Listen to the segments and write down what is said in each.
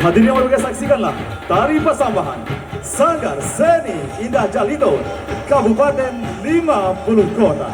Hadirin yang berbahagia, saksikanlah tari persambahan Sanggar Seni Indah Jalito Kabupaten 50 Kota.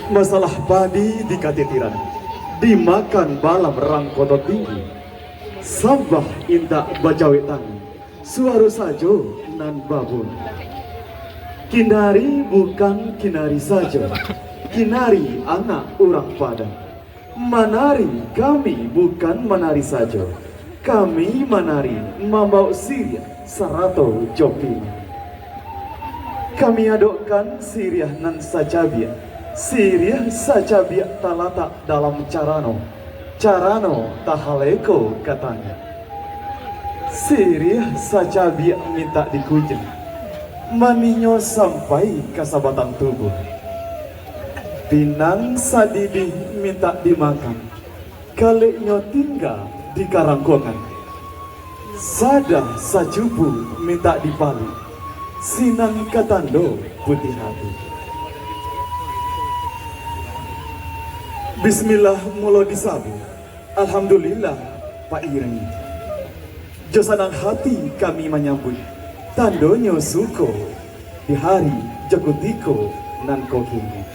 Masalah padi di katitiran dimakan balam rangkoto tinggi sabah intak bacawetan suara sajo nan babun. Kinari bukan kinari saja, kinari anak orang Padang. Menari kami bukan menari saja, kami menari mambau Siriah sarato jopi. Kami adokkan Siriah nan sajabia, Siriah sajabia talata dalam carano, carano tahaleko katanya. Siriah sajabia minta dikujeng, maninyo sampai kasabatan tubuh. Pinang sadidi minta dimakan, kaliknyo tinggal di karangkongan. Sada sajubu minta dipali, sinang katando putih hati. Bismillah mulo disabu, alhamdulillah Pak Ireng. Josanang hati kami menyambut, tandonyo suko di hari jakutiko nan kokini.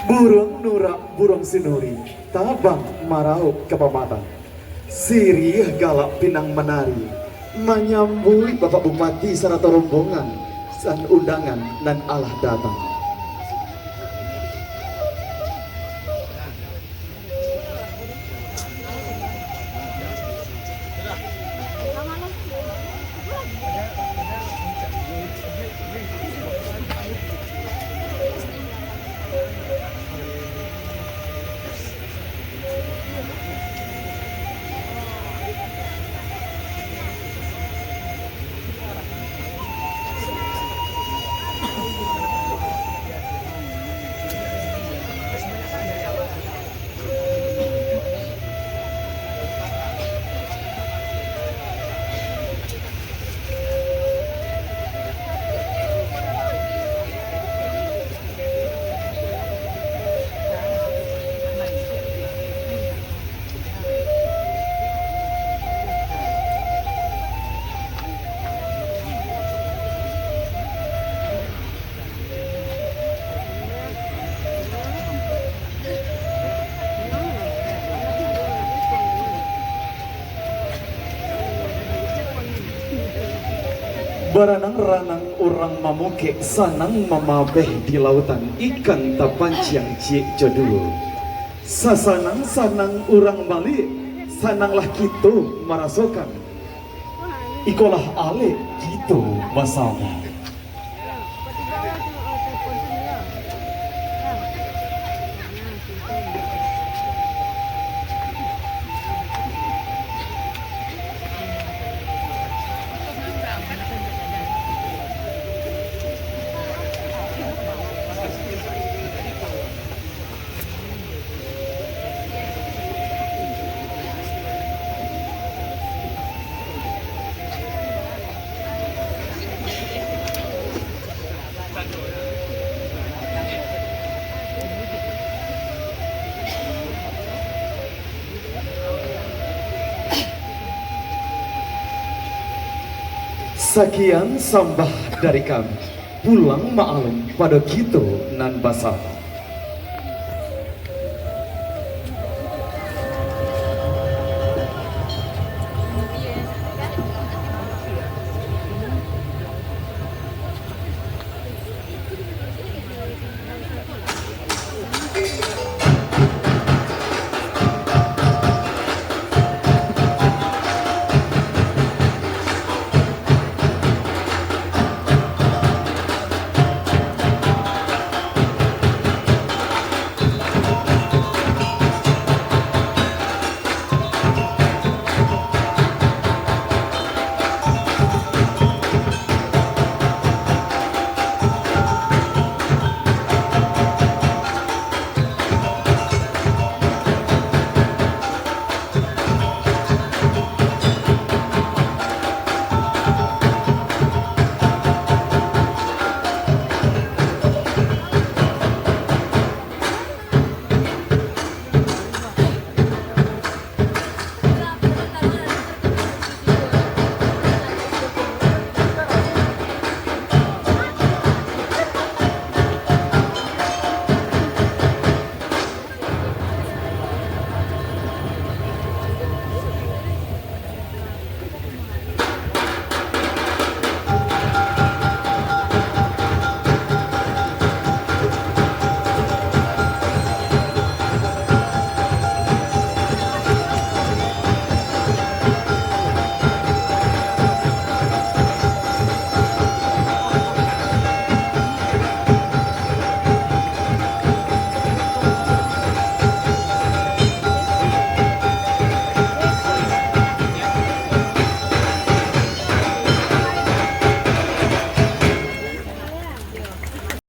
Burung nurak burung sinuri, tabang marau kepamatan. Sirih galak pinang menari, menyambui Bapak Bupati serta rombongan dan undangan dan Allah datang. Baranang-ranang orang mamuke sanang mamabeh di lautan ikan tapanciang cik jodoh. Sasanang-sanang orang balik sananglah gitu merasakan. Ikolah ale gitu bersama. Sekian sambah dari kami. Pulang ma'alum pada gitu nan basah.